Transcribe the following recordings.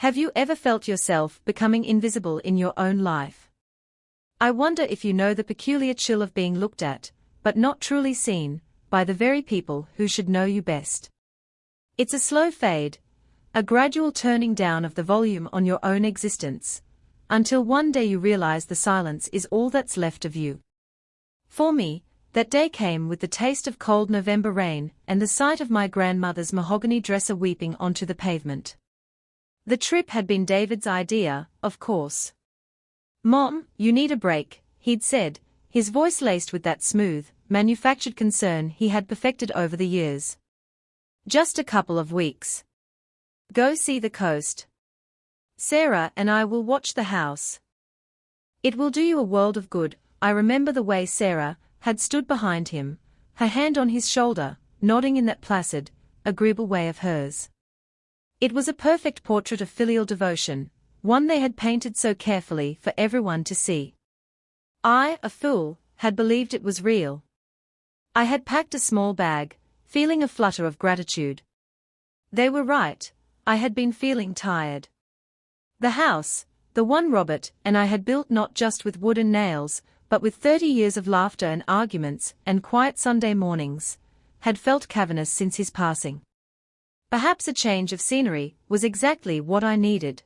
Have you ever felt yourself becoming invisible in your own life? I wonder if you know the peculiar chill of being looked at, but not truly seen, by the very people who should know you best. It's a slow fade, a gradual turning down of the volume on your own existence, until one day you realize the silence is all that's left of you. For me, that day came with the taste of cold November rain and the sight of my grandmother's mahogany dresser weeping onto the pavement. The trip had been David's idea, of course. "Mom, you need a break," he'd said, his voice laced with that smooth, manufactured concern he had perfected over the years. "Just a couple of weeks. Go see the coast. Sarah and I will watch the house. It will do you a world of good." I remember the way Sarah had stood behind him, her hand on his shoulder, nodding in that placid, agreeable way of hers. It was a perfect portrait of filial devotion, one they had painted so carefully for everyone to see. I, a fool, had believed it was real. I had packed a small bag, feeling a flutter of gratitude. They were right, I had been feeling tired. The house, the one Robert and I had built not just with wood and nails, but with 30 years of laughter and arguments and quiet Sunday mornings, had felt cavernous since his passing. Perhaps a change of scenery was exactly what I needed.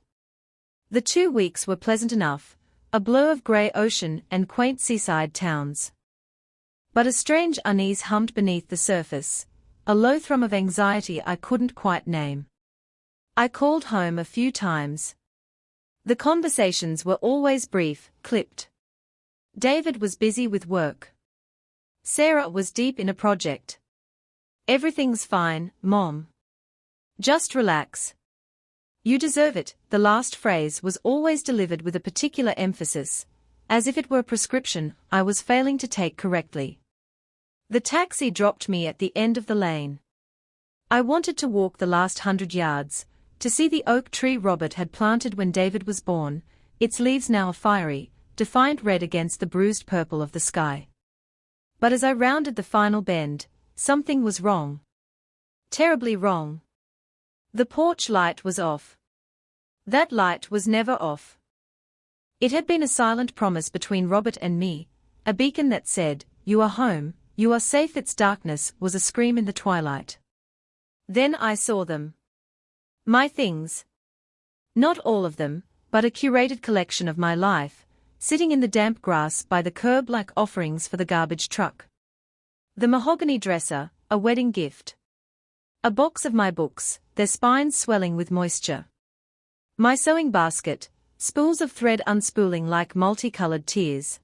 The 2 weeks were pleasant enough, a blur of grey ocean and quaint seaside towns. But a strange unease hummed beneath the surface, a low thrum of anxiety I couldn't quite name. I called home a few times. The conversations were always brief, clipped. David was busy with work. Sarah was deep in a project. "Everything's fine, Mom. Just relax. You deserve it." The last phrase was always delivered with a particular emphasis, as if it were a prescription I was failing to take correctly. The taxi dropped me at the end of the lane. I wanted to walk the last 100 yards, to see the oak tree Robert had planted when David was born, its leaves now a fiery, defiant red against the bruised purple of the sky. But as I rounded the final bend, something was wrong. Terribly wrong. The porch light was off. That light was never off. It had been a silent promise between Robert and me, a beacon that said, "You are home, you are safe." Its darkness was a scream in the twilight. Then I saw them. My things. Not all of them, but a curated collection of my life, sitting in the damp grass by the curb like offerings for the garbage truck. The mahogany dresser, a wedding gift. A box of my books, their spines swelling with moisture. My sewing basket, spools of thread unspooling like multicolored tears.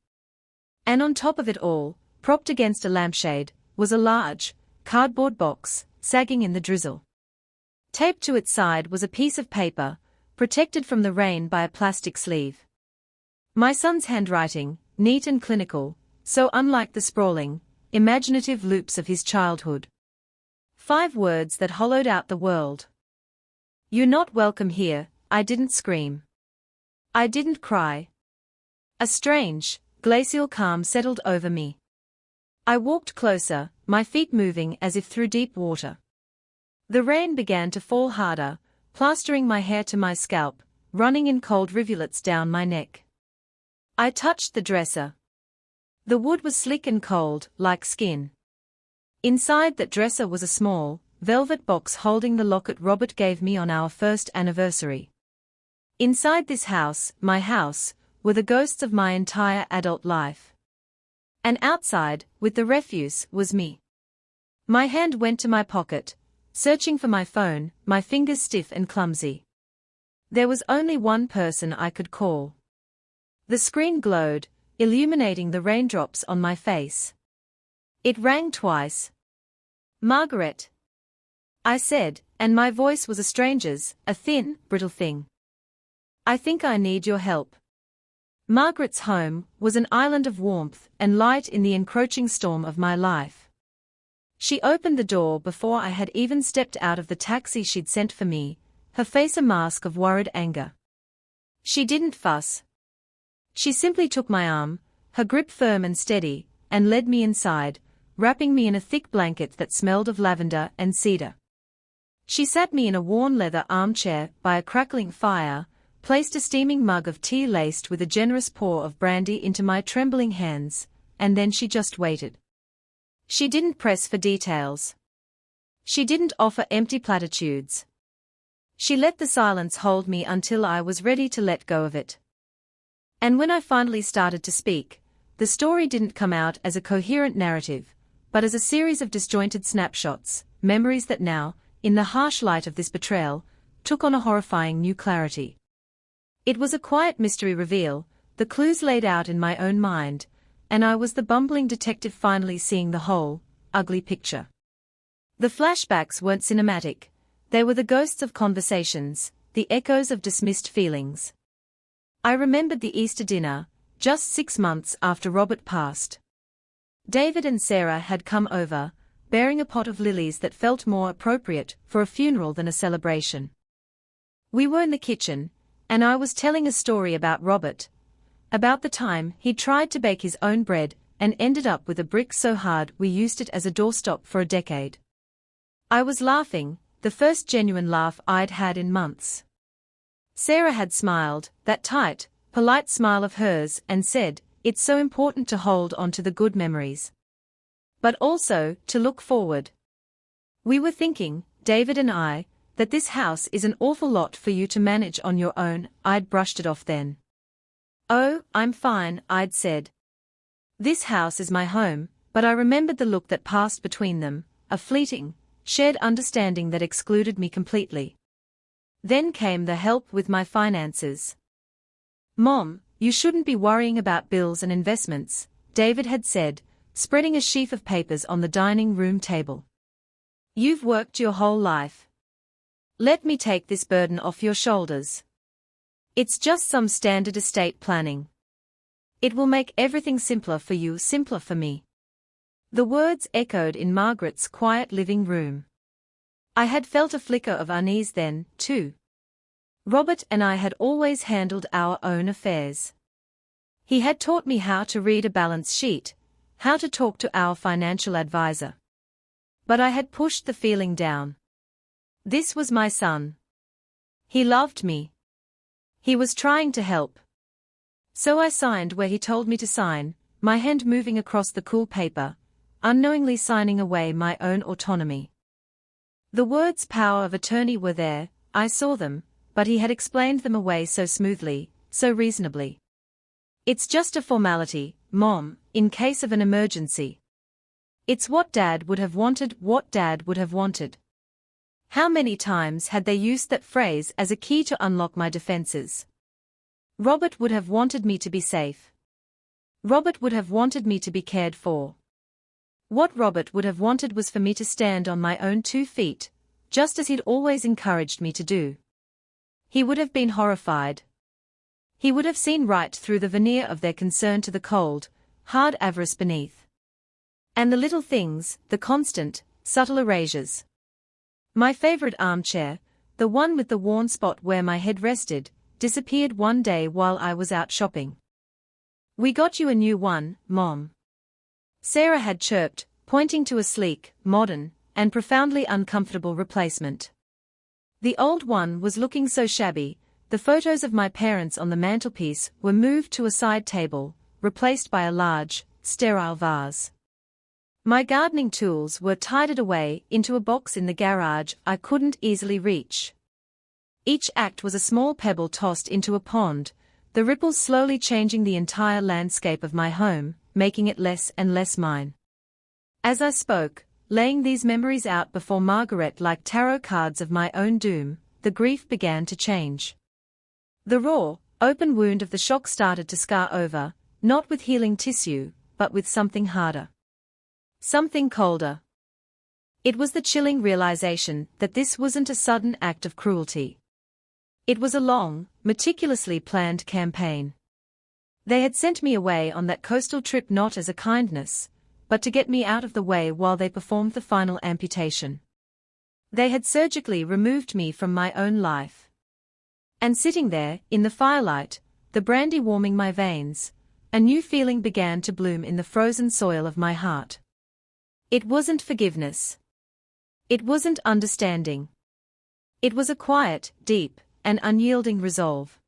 And on top of it all, propped against a lampshade, was a large, cardboard box, sagging in the drizzle. Taped to its side was a piece of paper, protected from the rain by a plastic sleeve. My son's handwriting, neat and clinical, so unlike the sprawling, imaginative loops of his childhood. 5 words that hollowed out the world. "You're not welcome here." I didn't scream. I didn't cry. A strange, glacial calm settled over me. I walked closer, my feet moving as if through deep water. The rain began to fall harder, plastering my hair to my scalp, running in cold rivulets down my neck. I touched the dresser. The wood was slick and cold, like skin. Inside that dresser was a small, velvet box holding the locket Robert gave me on our first anniversary. Inside this house, my house, were the ghosts of my entire adult life. And outside, with the refuse, was me. My hand went to my pocket, searching for my phone, my fingers stiff and clumsy. There was only one person I could call. The screen glowed, illuminating the raindrops on my face. It rang twice. "Margaret," I said, and my voice was a stranger's, a thin, brittle thing. "I think I need your help." Margaret's home was an island of warmth and light in the encroaching storm of my life. She opened the door before I had even stepped out of the taxi she'd sent for me, her face a mask of worried anger. She didn't fuss. She simply took my arm, her grip firm and steady, and led me inside, wrapping me in a thick blanket that smelled of lavender and cedar. She sat me in a worn leather armchair by a crackling fire, placed a steaming mug of tea laced with a generous pour of brandy into my trembling hands, and then she just waited. She didn't press for details. She didn't offer empty platitudes. She let the silence hold me until I was ready to let go of it. And when I finally started to speak, the story didn't come out as a coherent narrative, but as a series of disjointed snapshots, memories that now, in the harsh light of this betrayal, took on a horrifying new clarity. It was a quiet mystery reveal, the clues laid out in my own mind, and I was the bumbling detective finally seeing the whole, ugly picture. The flashbacks weren't cinematic, they were the ghosts of conversations, the echoes of dismissed feelings. I remembered the Easter dinner, just 6 months after Robert passed. David and Sarah had come over, bearing a pot of lilies that felt more appropriate for a funeral than a celebration. We were in the kitchen, and I was telling a story about Robert, about the time he tried to bake his own bread and ended up with a brick so hard we used it as a doorstop for a decade. I was laughing, the first genuine laugh I'd had in months. Sarah had smiled, that tight, polite smile of hers, and said, "It's so important to hold on to the good memories. But also, to look forward. We were thinking, David and I, that this house is an awful lot for you to manage on your own." I'd brushed it off then. "Oh, I'm fine," I'd said. "This house is my home," but I remembered the look that passed between them, a fleeting, shared understanding that excluded me completely. Then came the help with my finances. "Mom, you shouldn't be worrying about bills and investments," David had said, spreading a sheaf of papers on the dining room table. "You've worked your whole life. Let me take this burden off your shoulders. It's just some standard estate planning. It will make everything simpler for you, simpler for me." The words echoed in Margaret's quiet living room. I had felt a flicker of unease then, too. Robert and I had always handled our own affairs. He had taught me how to read a balance sheet, how to talk to our financial advisor. But I had pushed the feeling down. This was my son. He loved me. He was trying to help. So I signed where he told me to sign, my hand moving across the cool paper, unknowingly signing away my own autonomy. The words power of attorney were there, I saw them, but he had explained them away so smoothly, so reasonably. "It's just a formality, Mom, in case of an emergency. It's what Dad would have wanted, what Dad would have wanted." How many times had they used that phrase as a key to unlock my defenses? Robert would have wanted me to be safe. Robert would have wanted me to be cared for. What Robert would have wanted was for me to stand on my own 2 feet, just as he'd always encouraged me to do. He would have been horrified. He would have seen right through the veneer of their concern to the cold, hard avarice beneath. And the little things, the constant, subtle erasures. My favorite armchair, the one with the worn spot where my head rested, disappeared one day while I was out shopping. "We got you a new one, Mom," Sarah had chirped, pointing to a sleek, modern, and profoundly uncomfortable replacement. The old one was looking so shabby, the photos of my parents on the mantelpiece were moved to a side table, replaced by a large, sterile vase. My gardening tools were tidied away into a box in the garage I couldn't easily reach. Each act was a small pebble tossed into a pond, the ripples slowly changing the entire landscape of my home, making it less and less mine. As I spoke, laying these memories out before Margaret like tarot cards of my own doom, the grief began to change. The raw, open wound of the shock started to scar over, not with healing tissue, but with something harder. Something colder. It was the chilling realization that this wasn't a sudden act of cruelty. It was a long, meticulously planned campaign. They had sent me away on that coastal trip not as a kindness, but to get me out of the way while they performed the final amputation. They had surgically removed me from my own life. And sitting there, in the firelight, the brandy warming my veins, a new feeling began to bloom in the frozen soil of my heart. It wasn't forgiveness. It wasn't understanding. It was a quiet, deep, and unyielding resolve.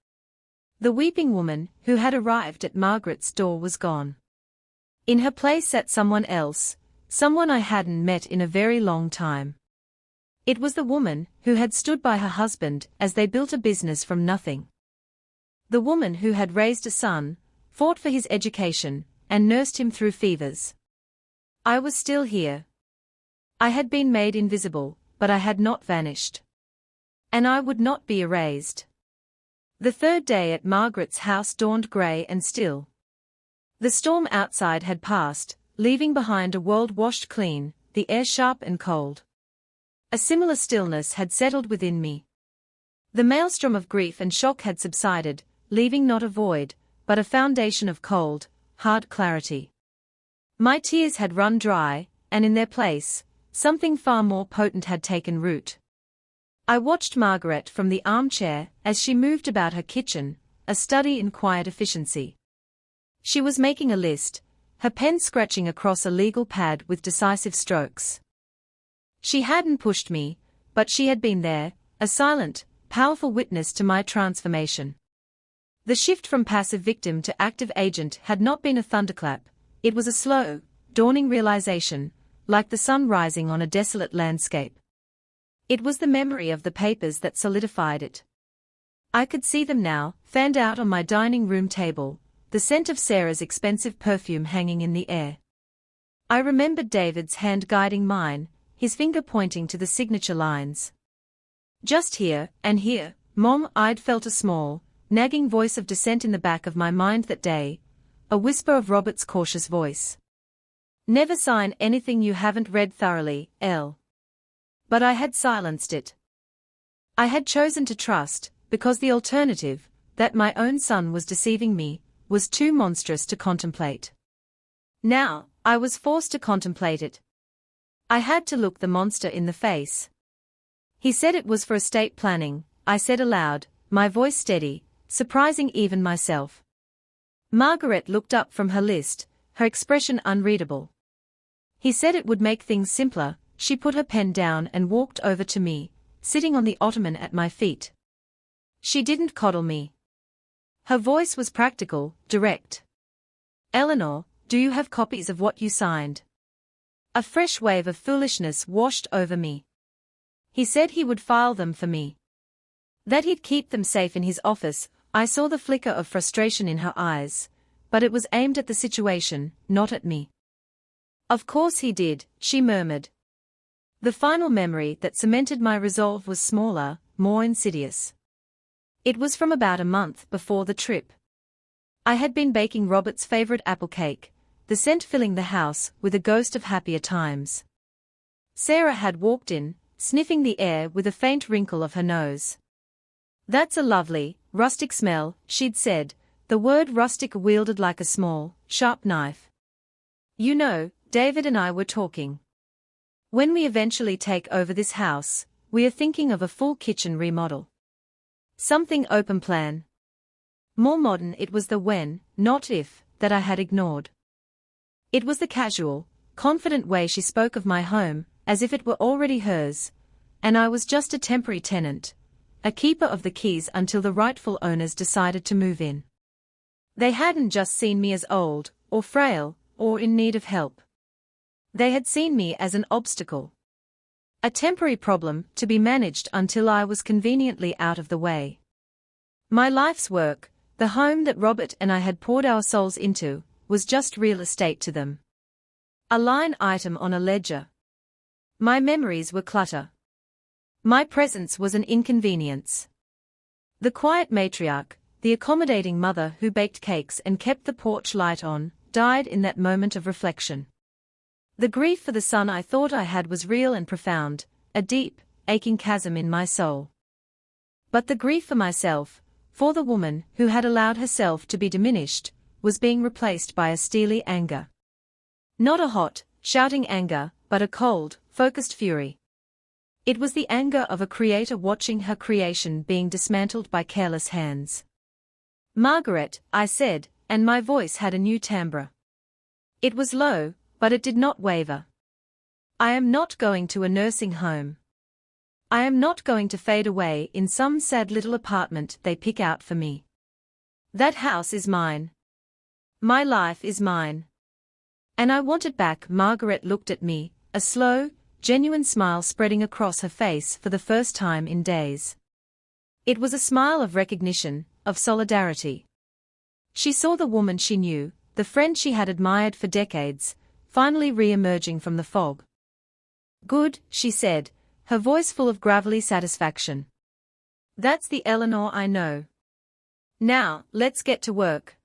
The weeping woman who had arrived at Margaret's door was gone. In her place sat someone else, someone I hadn't met in a very long time. It was the woman who had stood by her husband as they built a business from nothing. The woman who had raised a son, fought for his education, and nursed him through fevers. I was still here. I had been made invisible, but I had not vanished. And I would not be erased. The third day at Margaret's house dawned grey and still. The storm outside had passed, leaving behind a world washed clean, the air sharp and cold. A similar stillness had settled within me. The maelstrom of grief and shock had subsided, leaving not a void, but a foundation of cold, hard clarity. My tears had run dry, and in their place, something far more potent had taken root. I watched Margaret from the armchair as she moved about her kitchen, a study in quiet efficiency. She was making a list, her pen scratching across a legal pad with decisive strokes. She hadn't pushed me, but she had been there, a silent, powerful witness to my transformation. The shift from passive victim to active agent had not been a thunderclap, it was a slow, dawning realization, like the sun rising on a desolate landscape. It was the memory of the papers that solidified it. I could see them now, fanned out on my dining room table, the scent of Sarah's expensive perfume hanging in the air. I remembered David's hand guiding mine, his finger pointing to the signature lines. Just here, and here, Mom, I'd felt a small, nagging voice of dissent in the back of my mind that day, a whisper of Robert's cautious voice. Never sign anything you haven't read thoroughly, Elle. But I had silenced it. I had chosen to trust, because the alternative, that my own son was deceiving me, was too monstrous to contemplate. Now, I was forced to contemplate it. I had to look the monster in the face. He said it was for estate planning, I said aloud, my voice steady, surprising even myself. Margaret looked up from her list, her expression unreadable. He said it would make things simpler. She put her pen down and walked over to me, sitting on the ottoman at my feet. She didn't coddle me. Her voice was practical, direct. Eleanor, do you have copies of what you signed? A fresh wave of foolishness washed over me. He said he would file them for me. That he'd keep them safe in his office. I saw the flicker of frustration in her eyes, but it was aimed at the situation, not at me. Of course he did, she murmured. The final memory that cemented my resolve was smaller, more insidious. It was from about a month before the trip. I had been baking Robert's favorite apple cake, the scent filling the house with a ghost of happier times. Sarah had walked in, sniffing the air with a faint wrinkle of her nose. That's a lovely, rustic smell, she'd said, the word rustic wielded like a small, sharp knife. You know, David and I were talking. When we eventually take over this house, we are thinking of a full kitchen remodel. Something open plan. More modern. It was the when, not if, that I had ignored. It was the casual, confident way she spoke of my home, as if it were already hers, and I was just a temporary tenant, a keeper of the keys until the rightful owners decided to move in. They hadn't just seen me as old, or frail, or in need of help. They had seen me as an obstacle. A temporary problem to be managed until I was conveniently out of the way. My life's work, the home that Robert and I had poured our souls into, was just real estate to them. A line item on a ledger. My memories were clutter. My presence was an inconvenience. The quiet matriarch, the accommodating mother who baked cakes and kept the porch light on, died in that moment of reflection. The grief for the son I thought I had was real and profound, a deep, aching chasm in my soul. But the grief for myself, for the woman who had allowed herself to be diminished, was being replaced by a steely anger. Not a hot, shouting anger, but a cold, focused fury. It was the anger of a creator watching her creation being dismantled by careless hands. Margaret, I said, and my voice had a new timbre. It was low, but it did not waver. I am not going to a nursing home. I am not going to fade away in some sad little apartment they pick out for me. That house is mine. My life is mine. And I want it back. Margaret looked at me, a slow, genuine smile spreading across her face for the first time in days. It was a smile of recognition, of solidarity. She saw the woman she knew, the friend she had admired for decades, finally re-emerging from the fog. Good, she said, her voice full of gravelly satisfaction. That's the Eleanor I know. Now, let's get to work.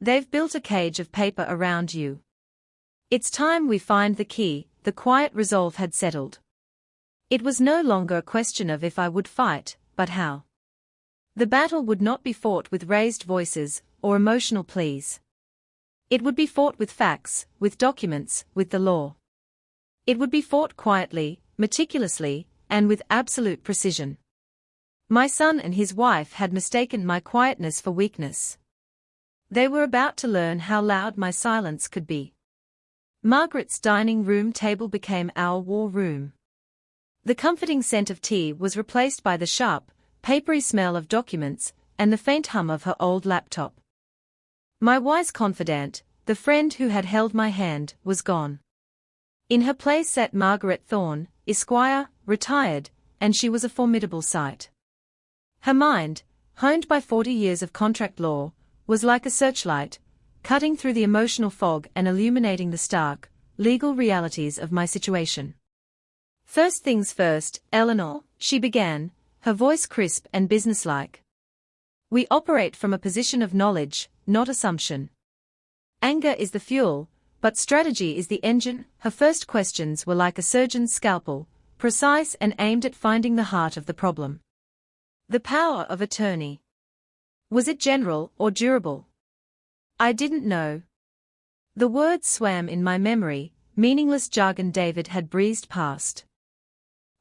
They've built a cage of paper around you. It's time we find the key, the quiet resolve had settled. It was no longer a question of if I would fight, but how. The battle would not be fought with raised voices, or emotional pleas. It would be fought with facts, with documents, with the law. It would be fought quietly, meticulously, and with absolute precision. My son and his wife had mistaken my quietness for weakness. They were about to learn how loud my silence could be. Margaret's dining room table became our war room. The comforting scent of tea was replaced by the sharp, papery smell of documents, and the faint hum of her old laptop. My wise confidant, the friend who had held my hand, was gone. In her place sat Margaret Thorne, Esquire, retired, and she was a formidable sight. Her mind, honed by 40 years of contract law, was like a searchlight, cutting through the emotional fog and illuminating the stark, legal realities of my situation. First things first, Eleanor, she began, her voice crisp and businesslike. We operate from a position of knowledge, not assumption. Anger is the fuel, but strategy is the engine. Her first questions were like a surgeon's scalpel, precise and aimed at finding the heart of the problem. The power of attorney. Was it general or durable? I didn't know. The words swam in my memory, meaningless jargon David had breezed past.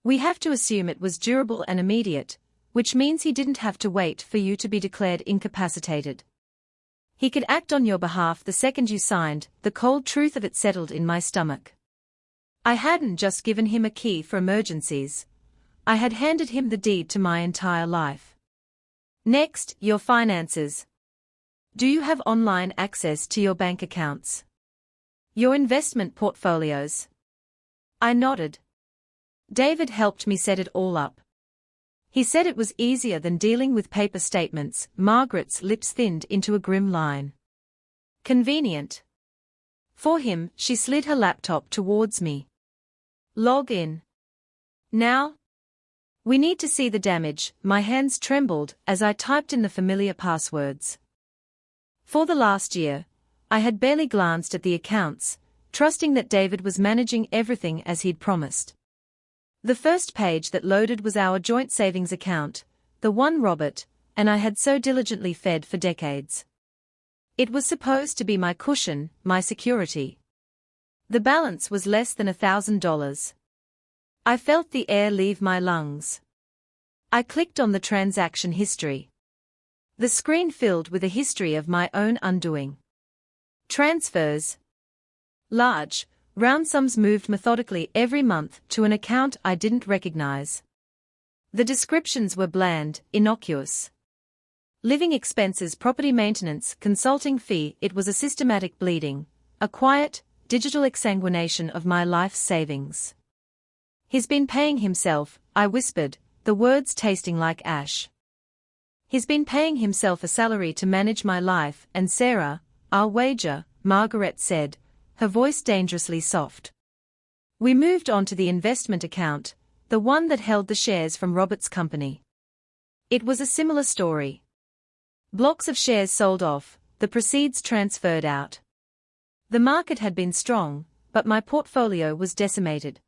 We have to assume it was durable and immediate, which means he didn't have to wait for you to be declared incapacitated. He could act on your behalf the second you signed. The cold truth of it settled in my stomach. I hadn't just given him a key for emergencies. I had handed him the deed to my entire life. Next, your finances. Do you have online access to your bank accounts? Your investment portfolios? I nodded. David helped me set it all up. He said it was easier than dealing with paper statements. Margaret's lips thinned into a grim line. Convenient. For him, she slid her laptop towards me. Log in. Now? We need to see the damage. My hands trembled as I typed in the familiar passwords. For the last year, I had barely glanced at the accounts, trusting that David was managing everything as he'd promised. The first page that loaded was our joint savings account, the one Robert and I had so diligently fed for decades. It was supposed to be my cushion, my security. The balance was less than $1,000. I felt the air leave my lungs. I clicked on the transaction history. The screen filled with a history of my own undoing. Transfers. Large, round sums moved methodically every month to an account I didn't recognize. The descriptions were bland, innocuous. Living expenses, property maintenance, consulting fee. It was a systematic bleeding, a quiet, digital exsanguination of my life's savings. He's been paying himself, I whispered, the words tasting like ash. He's been paying himself a salary to manage my life, and Sarah, I'll wager, Margaret said, her voice dangerously soft. We moved on to the investment account, the one that held the shares from Robert's company. It was a similar story. Blocks of shares sold off, the proceeds transferred out. The market had been strong, but my portfolio was decimated.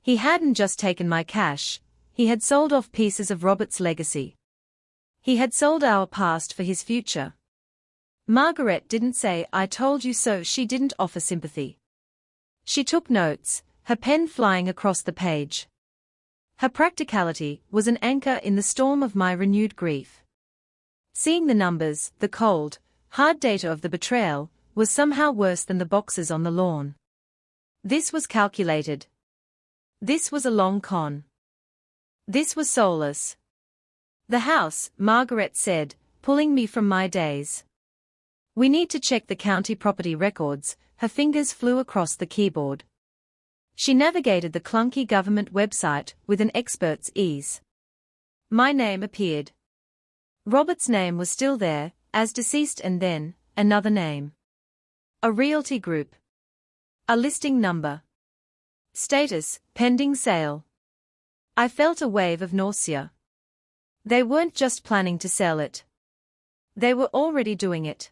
He hadn't just taken my cash, he had sold off pieces of Robert's legacy. He had sold our past for his future. Margaret didn't say "I told you so." She didn't offer sympathy. She took notes, her pen flying across the page. Her practicality was an anchor in the storm of my renewed grief. Seeing the numbers, the cold, hard data of the betrayal, was somehow worse than the boxes on the lawn. This was calculated. This was a long con. This was soulless. The house, Margaret said, pulling me from my daze. We need to check the county property records. Her fingers flew across the keyboard. She navigated the clunky government website with an expert's ease. My name appeared. Robert's name was still there, as deceased, and then, another name. A realty group. A listing number. Status, pending sale. I felt a wave of nausea. They weren't just planning to sell it. They were already doing it.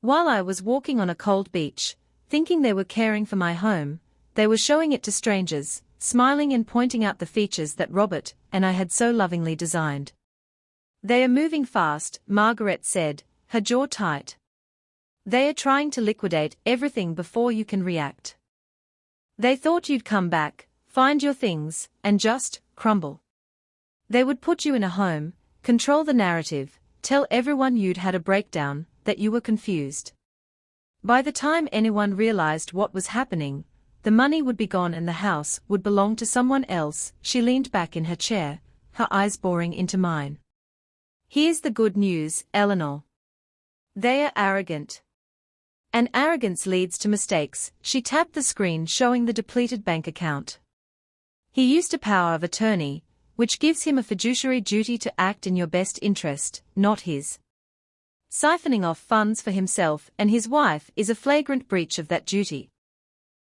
While I was walking on a cold beach, thinking they were caring for my home, they were showing it to strangers, smiling and pointing out the features that Robert and I had so lovingly designed. They are moving fast, Margaret said, her jaw tight. They are trying to liquidate everything before you can react. They thought you'd come back, find your things, and just crumble. They would put you in a home, control the narrative, tell everyone you'd had a breakdown, that you were confused. By the time anyone realized what was happening, the money would be gone and the house would belong to someone else. She leaned back in her chair, her eyes boring into mine. Here's the good news, Eleanor. They are arrogant. And arrogance leads to mistakes. She tapped the screen showing the depleted bank account. He used a power of attorney, which gives him a fiduciary duty to act in your best interest, not his. Siphoning off funds for himself and his wife is a flagrant breach of that duty.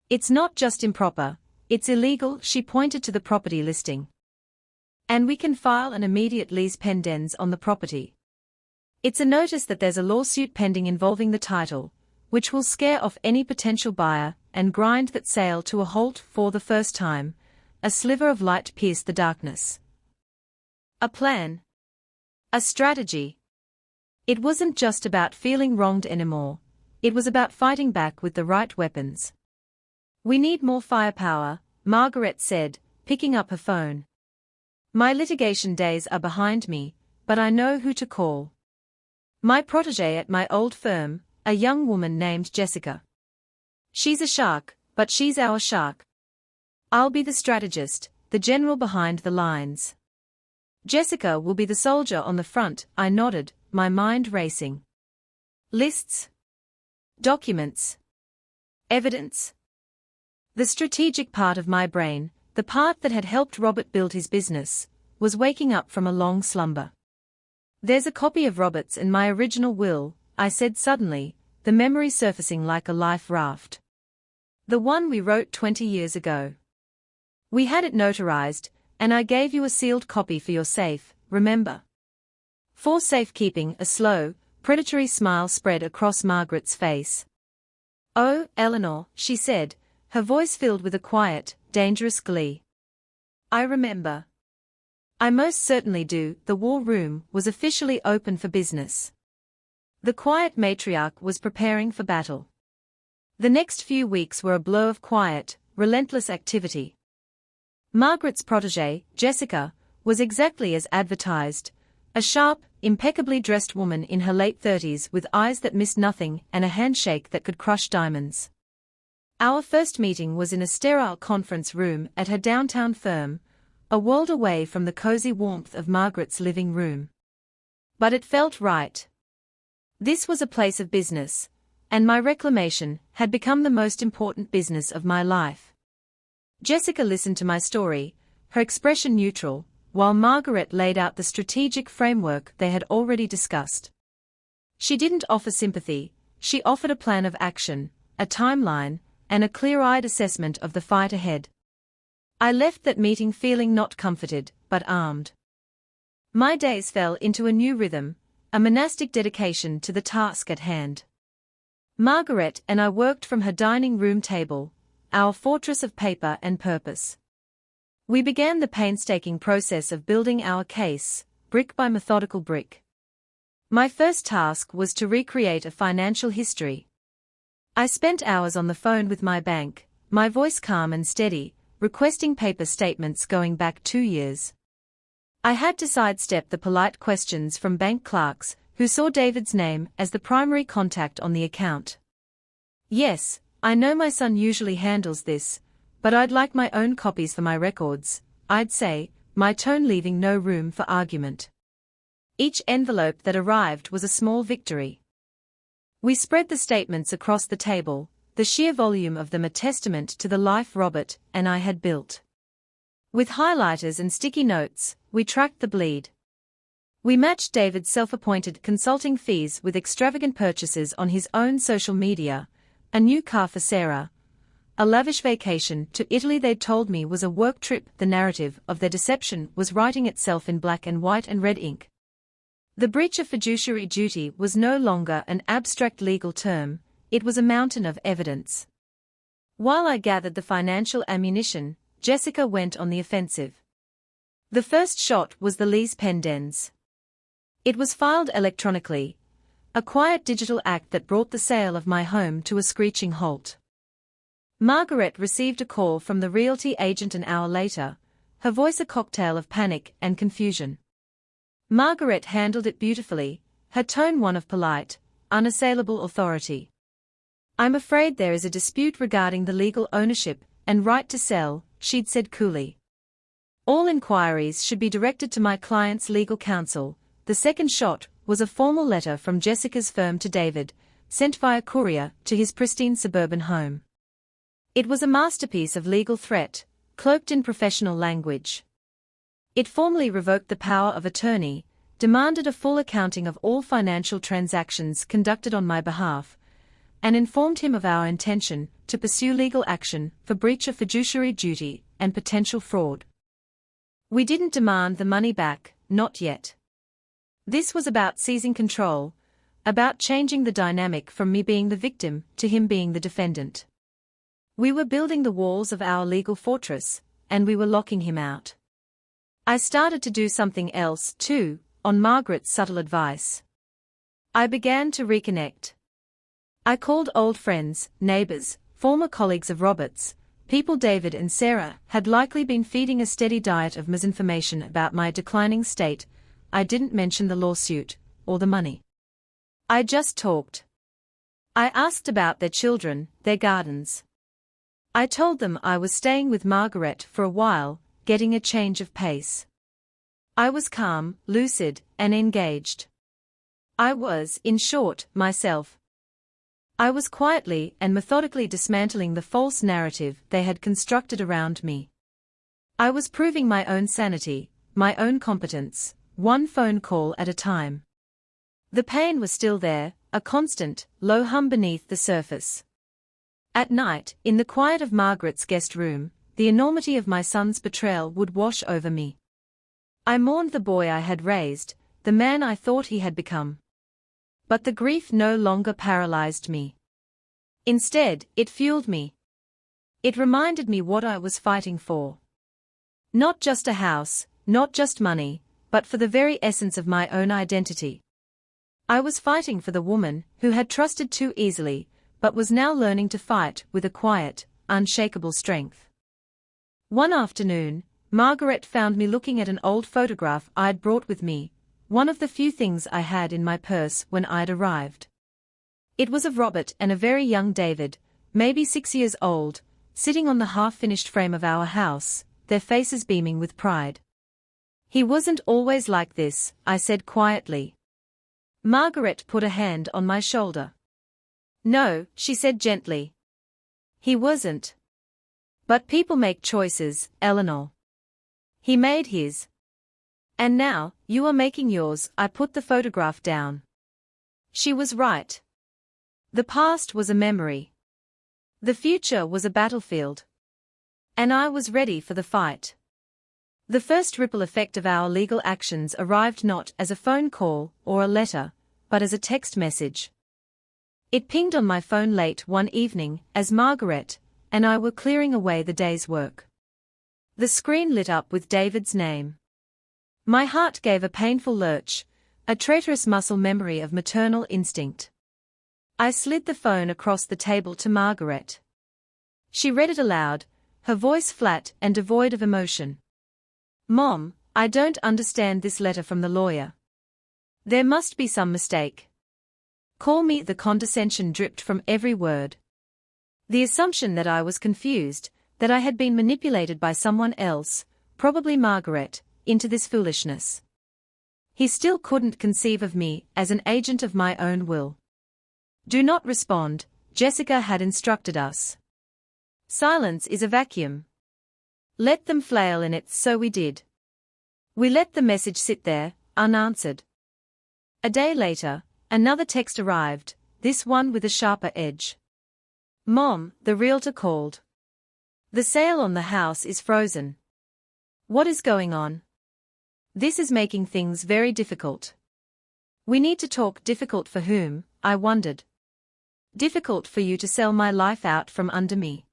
It's not just improper, it's illegal. She pointed to the property listing. And we can file an immediate lease pendens on the property. It's a notice that there's a lawsuit pending involving the title, which will scare off any potential buyer and grind that sale to a halt for the first time. A sliver of light pierced the darkness. A plan. A strategy. It wasn't just about feeling wronged anymore, it was about fighting back with the right weapons. We need more firepower, Margaret said, picking up her phone. My litigation days are behind me, but I know who to call. My protégé at my old firm, a young woman named Jessica. She's a shark, but she's our shark. I'll be the strategist, the general behind the lines. Jessica will be the soldier on the front. I nodded, my mind racing. Lists. Documents. Evidence. The strategic part of my brain, the part that had helped Robert build his business, was waking up from a long slumber. There's a copy of Robert's in my original will, I said suddenly, the memory surfacing like a life raft. The one we wrote 20 years ago. We had it notarized, and I gave you a sealed copy for your safe, remember? For safekeeping. A slow, predatory smile spread across Margaret's face. Oh, Eleanor, she said, her voice filled with a quiet, dangerous glee. I remember. I most certainly do. The war room was officially open for business. The quiet matriarch was preparing for battle. The next few weeks were a blow of quiet, relentless activity. Margaret's protégée, Jessica, was exactly as advertised, a sharp, impeccably dressed woman in her late 30s with eyes that missed nothing and a handshake that could crush diamonds. Our first meeting was in a sterile conference room at her downtown firm, a world away from the cozy warmth of Margaret's living room. But it felt right. This was a place of business, and my reclamation had become the most important business of my life. Jessica listened to my story, her expression neutral, while Margaret laid out the strategic framework they had already discussed. She didn't offer sympathy, she offered a plan of action, a timeline, and a clear-eyed assessment of the fight ahead. I left that meeting feeling not comforted, but armed. My days fell into a new rhythm, a monastic dedication to the task at hand. Margaret and I worked from her dining room table, our fortress of paper and purpose. We began the painstaking process of building our case, brick by methodical brick. My first task was to recreate a financial history. I spent hours on the phone with my bank, my voice calm and steady, requesting paper statements going back 2 years. I had to sidestep the polite questions from bank clerks, who saw David's name as the primary contact on the account. Yes, I know my son usually handles this, but I'd like my own copies for my records, I'd say, my tone leaving no room for argument. Each envelope that arrived was a small victory. We spread the statements across the table, the sheer volume of them a testament to the life Robert and I had built. With highlighters and sticky notes, we tracked the bleed. We matched David's self-appointed consulting fees with extravagant purchases on his own social media, a new car for Sarah, a lavish vacation to Italy they'd told me was a work trip. The narrative of their deception was writing itself in black and white and red ink. The breach of fiduciary duty was no longer an abstract legal term, it was a mountain of evidence. While I gathered the financial ammunition, Jessica went on the offensive. The first shot was the lease pendens. It was filed electronically, a quiet digital act that brought the sale of my home to a screeching halt. Margaret received a call from the realty agent an hour later, her voice a cocktail of panic and confusion. Margaret handled it beautifully, her tone one of polite, unassailable authority. "I'm afraid there is a dispute regarding the legal ownership and right to sell," she'd said coolly. "All inquiries should be directed to my client's legal counsel." The second shot was a formal letter from Jessica's firm to David, sent via courier to his pristine suburban home. It was a masterpiece of legal threat, cloaked in professional language. It formally revoked the power of attorney, demanded a full accounting of all financial transactions conducted on my behalf, and informed him of our intention to pursue legal action for breach of fiduciary duty and potential fraud. We didn't demand the money back, not yet. This was about seizing control, about changing the dynamic from me being the victim to him being the defendant. We were building the walls of our legal fortress, and we were locking him out. I started to do something else, too, on Margaret's subtle advice. I began to reconnect. I called old friends, neighbors, former colleagues of Robert's, people David and Sarah had likely been feeding a steady diet of misinformation about my declining state. I didn't mention the lawsuit, or the money. I just talked. I asked about their children, their gardens. I told them I was staying with Margaret for a while, getting a change of pace. I was calm, lucid, and engaged. I was, in short, myself. I was quietly and methodically dismantling the false narrative they had constructed around me. I was proving my own sanity, my own competence, one phone call at a time. The pain was still there, a constant, low hum beneath the surface. At night, in the quiet of Margaret's guest room, the enormity of my son's betrayal would wash over me. I mourned the boy I had raised, the man I thought he had become. But the grief no longer paralyzed me. Instead, it fueled me. It reminded me what I was fighting for. Not just a house, not just money, but for the very essence of my own identity. I was fighting for the woman who had trusted too easily, but was now learning to fight with a quiet, unshakable strength. One afternoon, Margaret found me looking at an old photograph I'd brought with me, one of the few things I had in my purse when I'd arrived. It was of Robert and a very young David, maybe 6 years old, sitting on the half-finished frame of our house, their faces beaming with pride. "He wasn't always like this," I said quietly. Margaret put a hand on my shoulder. "No," she said gently. "He wasn't. But people make choices, Eleanor. He made his. And now, you are making yours." I put the photograph down. She was right. The past was a memory. The future was a battlefield. And I was ready for the fight. The first ripple effect of our legal actions arrived not as a phone call or a letter, but as a text message. It pinged on my phone late one evening as Margaret and I were clearing away the day's work. The screen lit up with David's name. My heart gave a painful lurch, a traitorous muscle memory of maternal instinct. I slid the phone across the table to Margaret. She read it aloud, her voice flat and devoid of emotion. "Mom, I don't understand this letter from the lawyer. There must be some mistake." "Call me." The condescension dripped from every word. The assumption that I was confused, that I had been manipulated by someone else, probably Margaret, into this foolishness. He still couldn't conceive of me as an agent of my own will. Do not respond, Jessica had instructed us. Silence is a vacuum. Let them flail in it, so we did. We let the message sit there, unanswered. A day later, another text arrived, this one with a sharper edge. Mom, the realtor called. The sale on the house is frozen. What is going on? This is making things very difficult. We need to talk. Difficult for whom, I wondered. Difficult for you to sell my life out from under me.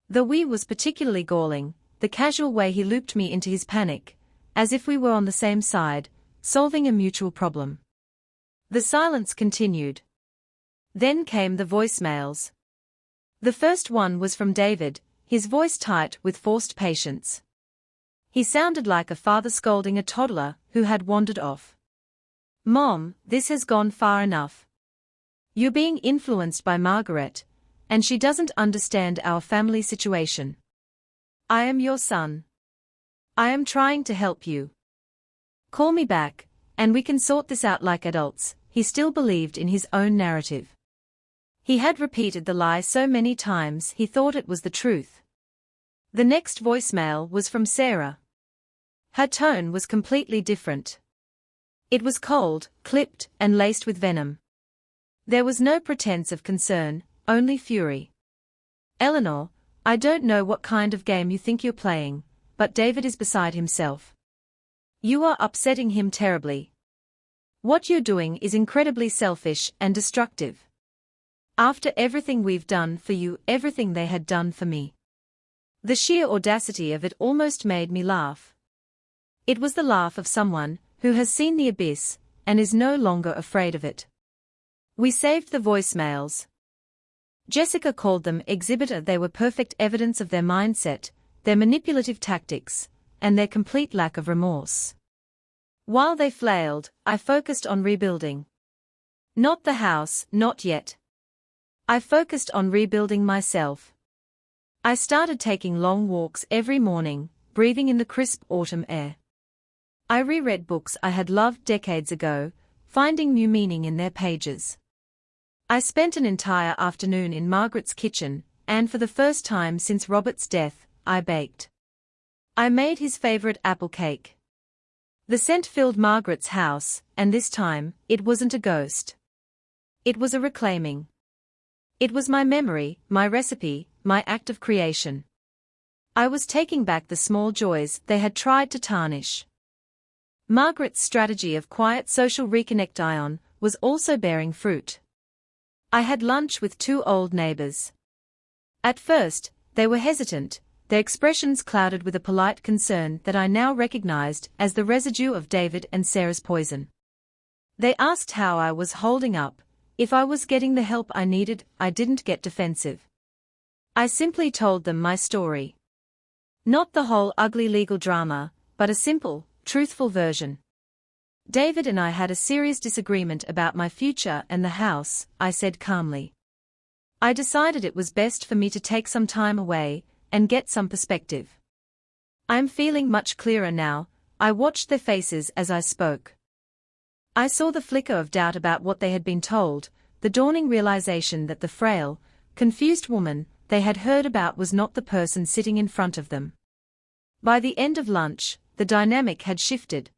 The "we" was particularly galling, the casual way he looped me into his panic, as if we were on the same side, solving a mutual problem. The silence continued. Then came the voicemails. The first one was from David, his voice tight with forced patience. He sounded like a father scolding a toddler who had wandered off. Mom, this has gone far enough. You're being influenced by Margaret, and she doesn't understand our family situation. I am your son. I am trying to help you. Call me back, and we can sort this out like adults. He still believed in his own narrative. He had repeated the lie so many times he thought it was the truth. The next voicemail was from Sarah. Her tone was completely different. It was cold, clipped, and laced with venom. There was no pretense of concern, only fury. Eleanor, I don't know what kind of game you think you're playing, but David is beside himself. You are upsetting him terribly. What you're doing is incredibly selfish and destructive. After everything we've done for you, everything they had done for me. The sheer audacity of it almost made me laugh. It was the laugh of someone who has seen the abyss and is no longer afraid of it. We saved the voicemails. Jessica called them exhibitor. They were perfect evidence of their mindset, their manipulative tactics, and their complete lack of remorse. While they flailed, I focused on rebuilding. Not the house, not yet. I focused on rebuilding myself. I started taking long walks every morning, breathing in the crisp autumn air. I reread books I had loved decades ago, finding new meaning in their pages. I spent an entire afternoon in Margaret's kitchen, and for the first time since Robert's death, I baked. I made his favorite apple cake. The scent filled Margaret's house, and this time, it wasn't a ghost. It was a reclaiming. It was my memory, my recipe, my act of creation. I was taking back the small joys they had tried to tarnish. Margaret's strategy of quiet social reconnect was also bearing fruit. I had lunch with two old neighbors. At first, they were hesitant, their expressions clouded with a polite concern that I now recognized as the residue of David and Sarah's poison. They asked how I was holding up, if I was getting the help I needed. I didn't get defensive. I simply told them my story. Not the whole ugly legal drama, but a simple, truthful version. David and I had a serious disagreement about my future and the house, I said calmly. I decided it was best for me to take some time away and get some perspective. I'm feeling much clearer now. I watched their faces as I spoke. I saw the flicker of doubt about what they had been told, the dawning realization that the frail, confused woman they had heard about was not the person sitting in front of them. By the end of lunch, the dynamic had shifted.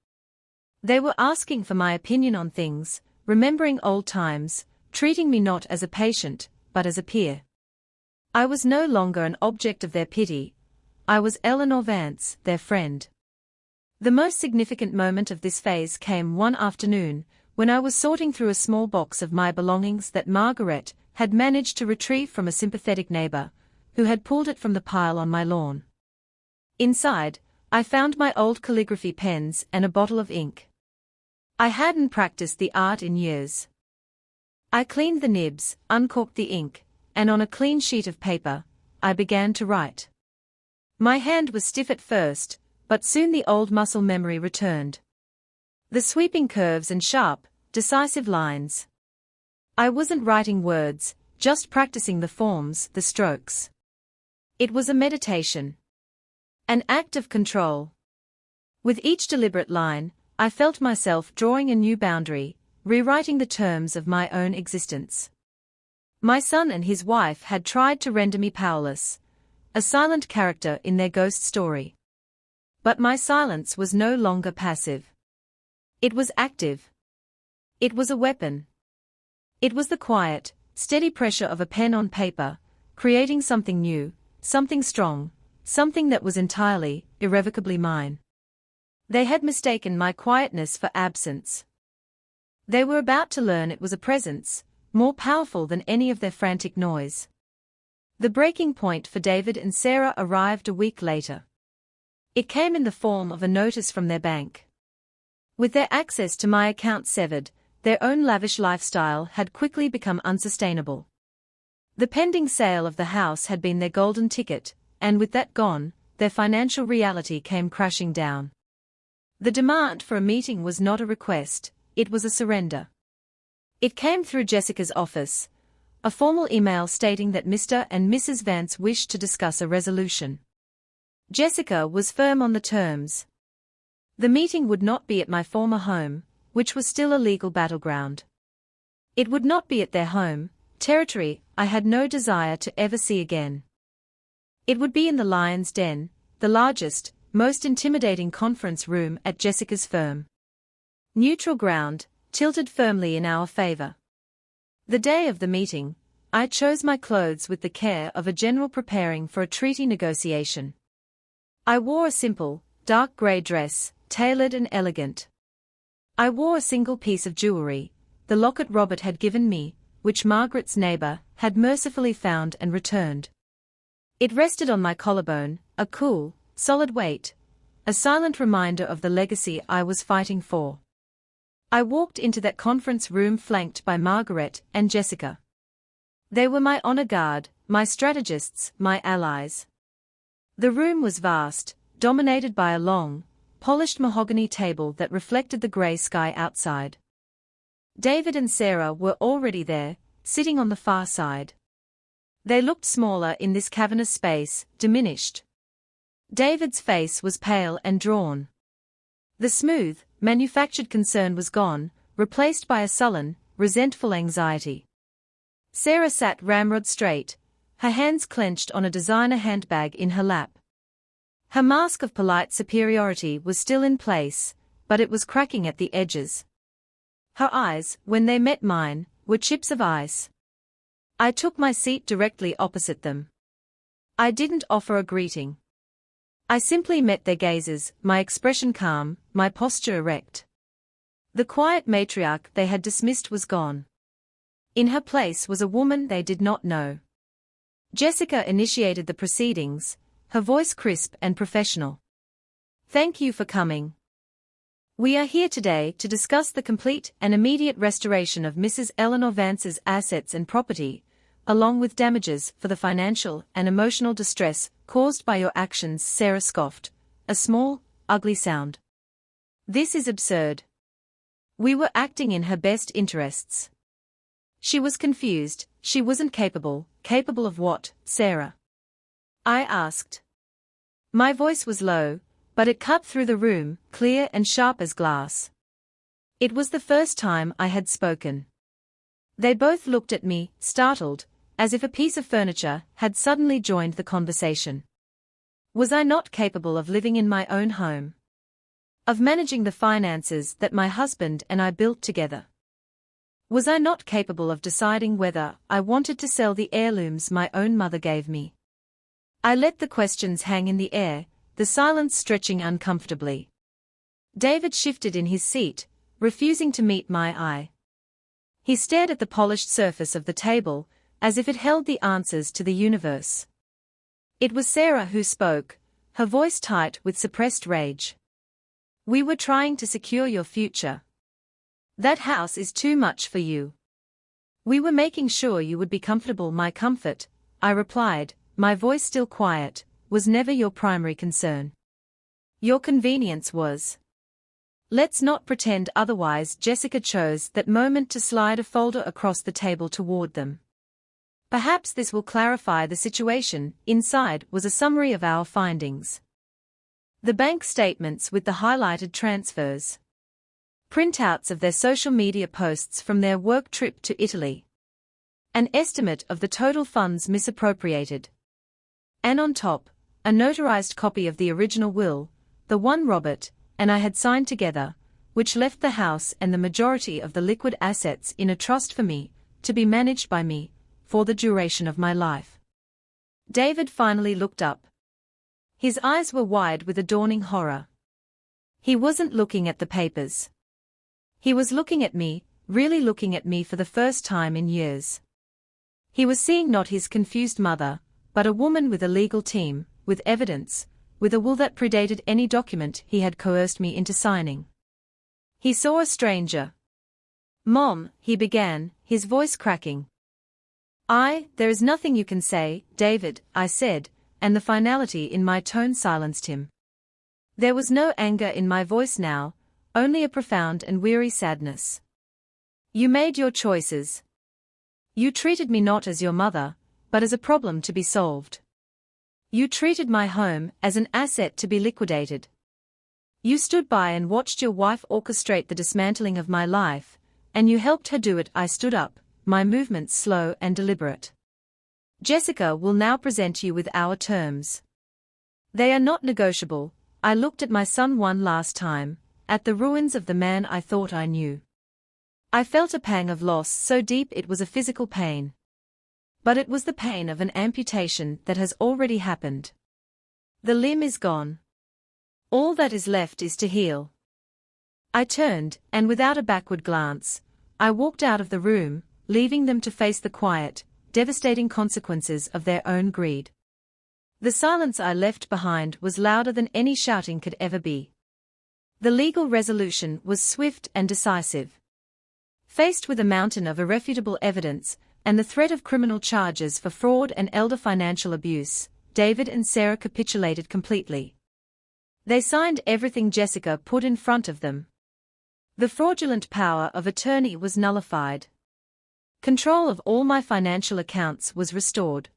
They were asking for my opinion on things, remembering old times, treating me not as a patient, but as a peer. I was no longer an object of their pity. I was Eleanor Vance, their friend. The most significant moment of this phase came one afternoon, when I was sorting through a small box of my belongings that Margaret had managed to retrieve from a sympathetic neighbor, who had pulled it from the pile on my lawn. Inside, I found my old calligraphy pens and a bottle of ink. I hadn't practiced the art in years. I cleaned the nibs, uncorked the ink, and on a clean sheet of paper, I began to write. My hand was stiff at first, but soon the old muscle memory returned. The sweeping curves and sharp, decisive lines. I wasn't writing words, just practicing the forms, the strokes. It was a meditation. An act of control. With each deliberate line, I felt myself drawing a new boundary, rewriting the terms of my own existence. My son and his wife had tried to render me powerless, a silent character in their ghost story. But my silence was no longer passive. It was active. It was a weapon. It was the quiet, steady pressure of a pen on paper, creating something new, something strong, something that was entirely, irrevocably mine. They had mistaken my quietness for absence. They were about to learn it was a presence, more powerful than any of their frantic noise. The breaking point for David and Sarah arrived a week later. It came in the form of a notice from their bank. With their access to my account severed, their own lavish lifestyle had quickly become unsustainable. The pending sale of the house had been their golden ticket, and with that gone, their financial reality came crashing down. The demand for a meeting was not a request, it was a surrender. It came through Jessica's office, a formal email stating that Mr. and Mrs. Vance wished to discuss a resolution. Jessica was firm on the terms. The meeting would not be at my former home, which was still a legal battleground. It would not be at their home, territory I had no desire to ever see again. It would be in the Lion's Den, the largest, most intimidating conference room at Jessica's firm. Neutral ground, tilted firmly in our favor. The day of the meeting, I chose my clothes with the care of a general preparing for a treaty negotiation. I wore a simple, dark grey dress, tailored and elegant. I wore a single piece of jewelry, the locket Robert had given me, which Margaret's neighbor had mercifully found and returned. It rested on my collarbone, a cool, solid weight, a silent reminder of the legacy I was fighting for. I walked into that conference room flanked by Margaret and Jessica. They were my honor guard, my strategists, my allies. The room was vast, dominated by a long, polished mahogany table that reflected the grey sky outside. David and Sarah were already there, sitting on the far side. They looked smaller in this cavernous space, diminished. David's face was pale and drawn. The smooth, manufactured concern was gone, replaced by a sullen, resentful anxiety. Sarah sat ramrod straight, her hands clenched on a designer handbag in her lap. Her mask of polite superiority was still in place, but it was cracking at the edges. Her eyes, when they met mine, were chips of ice. I took my seat directly opposite them. I didn't offer a greeting. I simply met their gazes, my expression calm, my posture erect. The quiet matriarch they had dismissed was gone. In her place was a woman they did not know. Jessica initiated the proceedings, her voice crisp and professional. Thank you for coming. We are here today to discuss the complete and immediate restoration of Mrs. Eleanor Vance's assets and property, along with damages for the financial and emotional distress caused by your actions. Sarah scoffed, a small, ugly sound. This is absurd. We were acting in her best interests. She was confused, she wasn't capable. Capable of what, Sarah? I asked. My voice was low, but it cut through the room, clear and sharp as glass. It was the first time I had spoken. They both looked at me, startled, as if a piece of furniture had suddenly joined the conversation. Was I not capable of living in my own home? Of managing the finances that my husband and I built together? Was I not capable of deciding whether I wanted to sell the heirlooms my own mother gave me? I let the questions hang in the air, the silence stretching uncomfortably. David shifted in his seat, refusing to meet my eye. He stared at the polished surface of the table, as if it held the answers to the universe. It was Sarah who spoke, her voice tight with suppressed rage. We were trying to secure your future. That house is too much for you. We were making sure you would be comfortable. My comfort, I replied, my voice still quiet, was never your primary concern. Your convenience was. Let's not pretend otherwise. Jessica chose that moment to slide a folder across the table toward them. Perhaps this will clarify the situation. Inside was a summary of our findings. The bank statements with the highlighted transfers. Printouts of their social media posts from their work trip to Italy. An estimate of the total funds misappropriated. And on top, a notarized copy of the original will, the one Robert and I had signed together, which left the house and the majority of the liquid assets in a trust for me, to be managed by me, for the duration of my life. David finally looked up. His eyes were wide with a dawning horror. He wasn't looking at the papers. He was looking at me, really looking at me for the first time in years. He was seeing not his confused mother, but a woman with a legal team, with evidence, with a will that predated any document he had coerced me into signing. He saw a stranger. "Mom," he began, his voice cracking. "There is nothing you can say, David," I said, and the finality in my tone silenced him. There was no anger in my voice now, only a profound and weary sadness. "You made your choices. You treated me not as your mother, but as a problem to be solved. You treated my home as an asset to be liquidated. You stood by and watched your wife orchestrate the dismantling of my life, and you helped her do it." I stood up, my movements slow and deliberate. "Jessica will now present you with our terms. They are not negotiable." I looked at my son one last time, at the ruins of the man I thought I knew. I felt a pang of loss so deep it was a physical pain. But it was the pain of an amputation that has already happened. The limb is gone. All that is left is to heal. I turned, and without a backward glance, I walked out of the room, leaving them to face the quiet, devastating consequences of their own greed. The silence I left behind was louder than any shouting could ever be. The legal resolution was swift and decisive. Faced with a mountain of irrefutable evidence, and the threat of criminal charges for fraud and elder financial abuse, David and Sarah capitulated completely. They signed everything Jessica put in front of them. The fraudulent power of attorney was nullified. Control of all my financial accounts was restored.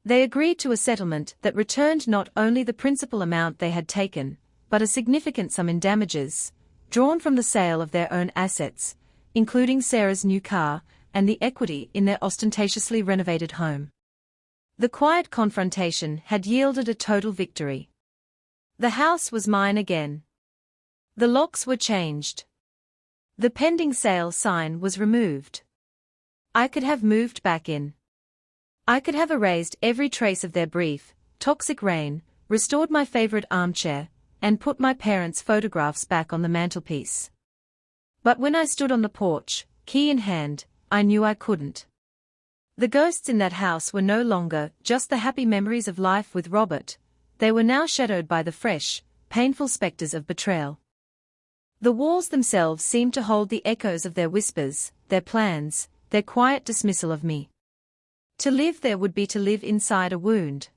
They agreed to a settlement that returned not only the principal amount they had taken, but a significant sum in damages, drawn from the sale of their own assets, including Sarah's new car, and the equity in their ostentatiously renovated home. The quiet confrontation had yielded a total victory. The house was mine again. The locks were changed. The pending sale sign was removed. I could have moved back in. I could have erased every trace of their brief, toxic reign, restored my favorite armchair, and put my parents' photographs back on the mantelpiece. But when I stood on the porch, key in hand, I knew I couldn't. The ghosts in that house were no longer just the happy memories of life with Robert, they were now shadowed by the fresh, painful specters of betrayal. The walls themselves seemed to hold the echoes of their whispers, their plans, their quiet dismissal of me. To live there would be to live inside a wound.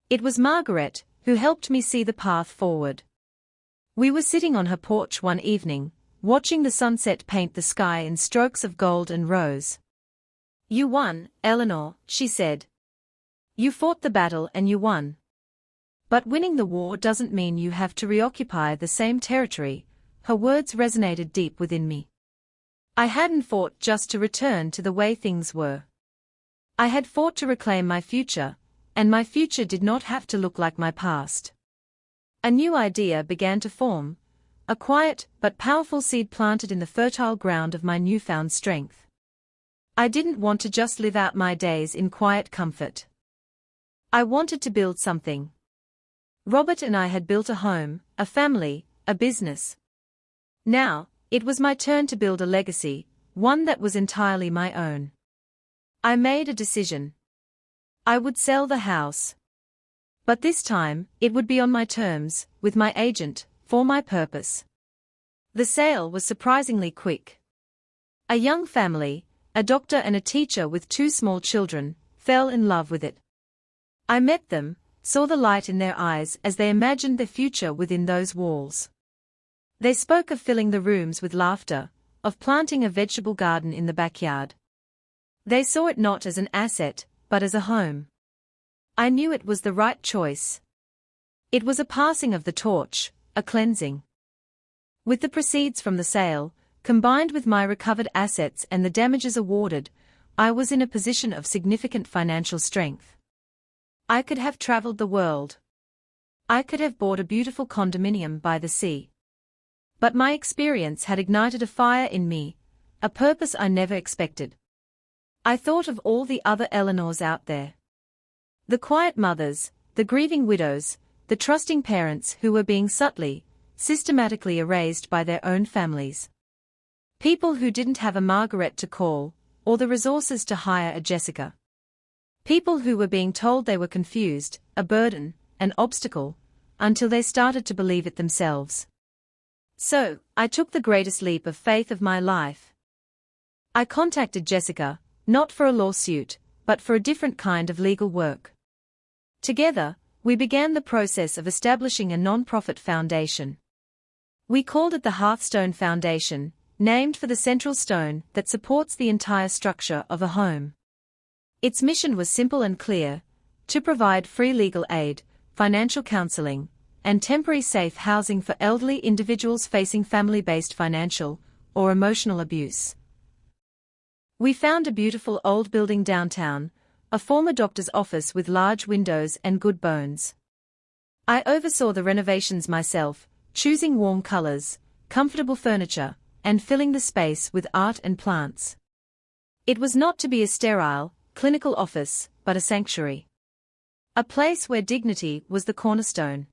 It was Margaret who helped me see the path forward. We were sitting on her porch one evening, watching the sunset paint the sky in strokes of gold and rose. "You won, Eleanor," she said. "You fought the battle and you won. But winning the war doesn't mean you have to reoccupy the same territory." Her words resonated deep within me. I hadn't fought just to return to the way things were. I had fought to reclaim my future, and my future did not have to look like my past. A new idea began to form, a quiet but powerful seed planted in the fertile ground of my newfound strength. I didn't want to just live out my days in quiet comfort. I wanted to build something. Robert and I had built a home, a family, a business. Now, it was my turn to build a legacy, one that was entirely my own. I made a decision. I would sell the house. But this time, it would be on my terms, with my agent, for my purpose. The sale was surprisingly quick. A young family, a doctor and a teacher with 2 small children, fell in love with it. I met them, saw the light in their eyes as they imagined their future within those walls. They spoke of filling the rooms with laughter, of planting a vegetable garden in the backyard. They saw it not as an asset, but as a home. I knew it was the right choice. It was a passing of the torch, a cleansing. With the proceeds from the sale, combined with my recovered assets and the damages awarded, I was in a position of significant financial strength. I could have traveled the world. I could have bought a beautiful condominium by the sea. But my experience had ignited a fire in me, a purpose I never expected. I thought of all the other Eleanors out there. The quiet mothers, the grieving widows, the trusting parents who were being subtly, systematically erased by their own families. People who didn't have a Margaret to call, or the resources to hire a Jessica. People who were being told they were confused, a burden, an obstacle, until they started to believe it themselves. So, I took the greatest leap of faith of my life. I contacted Jessica, not for a lawsuit, but for a different kind of legal work. Together, we began the process of establishing a non-profit foundation. We called it the Hearthstone Foundation, named for the central stone that supports the entire structure of a home. Its mission was simple and clear: to provide free legal aid, financial counseling, and temporary safe housing for elderly individuals facing family-based financial or emotional abuse. We found a beautiful old building downtown, a former doctor's office with large windows and good bones. I oversaw the renovations myself, choosing warm colors, comfortable furniture, and filling the space with art and plants. It was not to be a sterile, clinical office, but a sanctuary. A place where dignity was the cornerstone.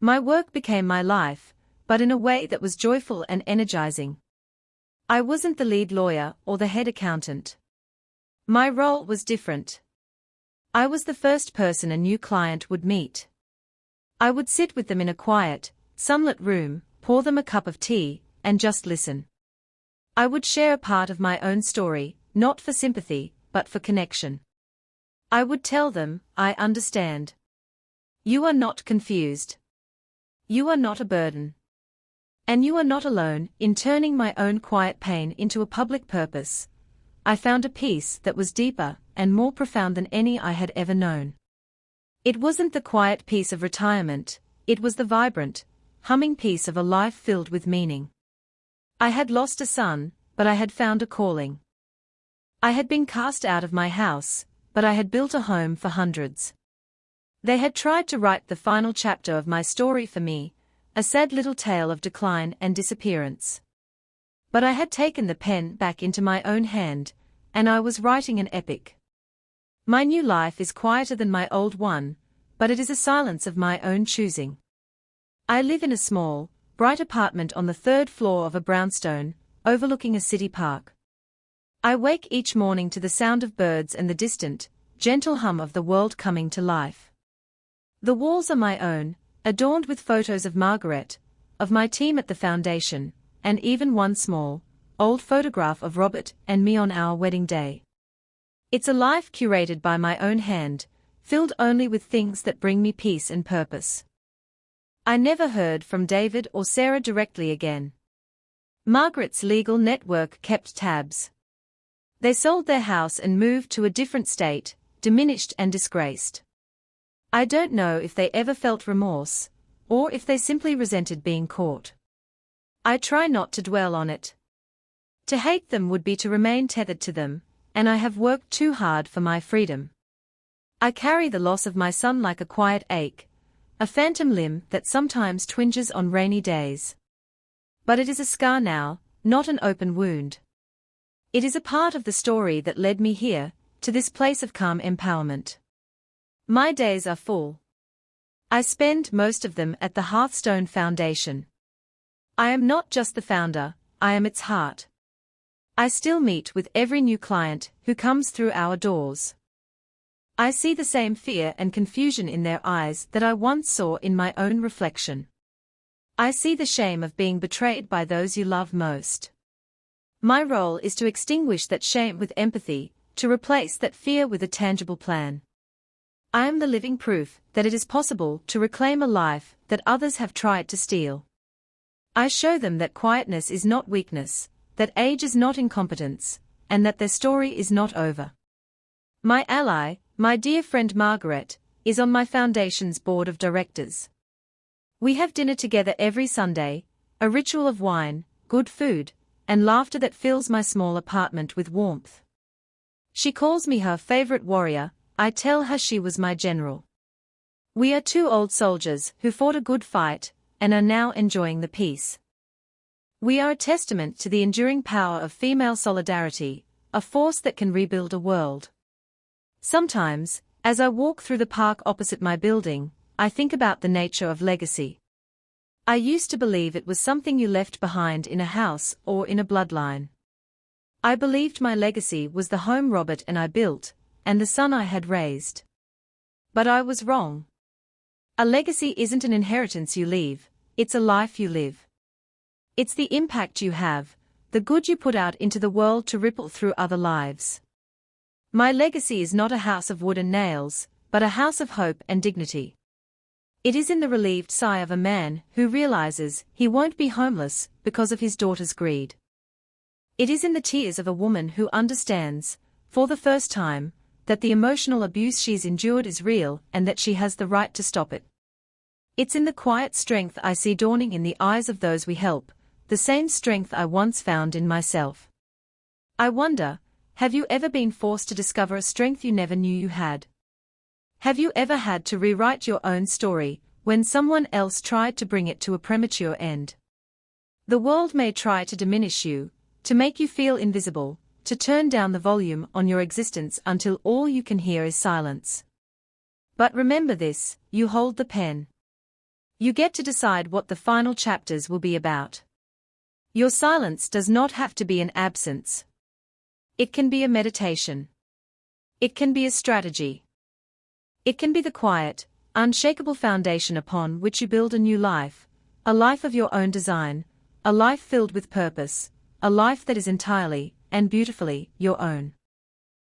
My work became my life, but in a way that was joyful and energizing. I wasn't the lead lawyer or the head accountant. My role was different. I was the first person a new client would meet. I would sit with them in a quiet, sunlit room, pour them a cup of tea, and just listen. I would share a part of my own story, not for sympathy, but for connection. I would tell them, I understand. You are not confused. You are not a burden. And you are not alone. In turning my own quiet pain into a public purpose, I found a peace that was deeper and more profound than any I had ever known. It wasn't the quiet peace of retirement, it was the vibrant, humming peace of a life filled with meaning. I had lost a son, but I had found a calling. I had been cast out of my house, but I had built a home for hundreds. They had tried to write the final chapter of my story for me, a sad little tale of decline and disappearance. But I had taken the pen back into my own hand, and I was writing an epic. My new life is quieter than my old one, but it is a silence of my own choosing. I live in a small, bright apartment on the third floor of a brownstone, overlooking a city park. I wake each morning to the sound of birds and the distant, gentle hum of the world coming to life. The walls are my own, adorned with photos of Margaret, of my team at the foundation, and even one small, old photograph of Robert and me on our wedding day. It's a life curated by my own hand, filled only with things that bring me peace and purpose. I never heard from David or Sarah directly again. Margaret's legal network kept tabs. They sold their house and moved to a different state, diminished and disgraced. I don't know if they ever felt remorse, or if they simply resented being caught. I try not to dwell on it. To hate them would be to remain tethered to them, and I have worked too hard for my freedom. I carry the loss of my son like a quiet ache, a phantom limb that sometimes twinges on rainy days. But it is a scar now, not an open wound. It is a part of the story that led me here, to this place of calm empowerment. My days are full. I spend most of them at the Hearthstone Foundation. I am not just the founder, I am its heart. I still meet with every new client who comes through our doors. I see the same fear and confusion in their eyes that I once saw in my own reflection. I see the shame of being betrayed by those you love most. My role is to extinguish that shame with empathy, to replace that fear with a tangible plan. I am the living proof that it is possible to reclaim a life that others have tried to steal. I show them that quietness is not weakness, that age is not incompetence, and that their story is not over. My ally, my dear friend Margaret, is on my foundation's board of directors. We have dinner together every Sunday, a ritual of wine, good food, and laughter that fills my small apartment with warmth. She calls me her favorite warrior. I tell her she was my general. We are two old soldiers who fought a good fight and are now enjoying the peace. We are a testament to the enduring power of female solidarity, a force that can rebuild a world. Sometimes, as I walk through the park opposite my building, I think about the nature of legacy. I used to believe it was something you left behind in a house or in a bloodline. I believed my legacy was the home Robert and I built, and the son I had raised. But I was wrong. A legacy isn't an inheritance you leave, it's a life you live. It's the impact you have, the good you put out into the world to ripple through other lives. My legacy is not a house of wood and nails, but a house of hope and dignity. It is in the relieved sigh of a man who realizes he won't be homeless because of his daughter's greed. It is in the tears of a woman who understands, for the first time, that the emotional abuse she's endured is real and that she has the right to stop it. It's in the quiet strength I see dawning in the eyes of those we help, the same strength I once found in myself. I wonder, have you ever been forced to discover a strength you never knew you had? Have you ever had to rewrite your own story when someone else tried to bring it to a premature end? The world may try to diminish you, to make you feel invisible, to turn down the volume on your existence until all you can hear is silence. But remember this, you hold the pen. You get to decide what the final chapters will be about. Your silence does not have to be an absence. It can be a meditation. It can be a strategy. It can be the quiet, unshakable foundation upon which you build a new life, a life of your own design, a life filled with purpose, a life that is entirely and beautifully your own.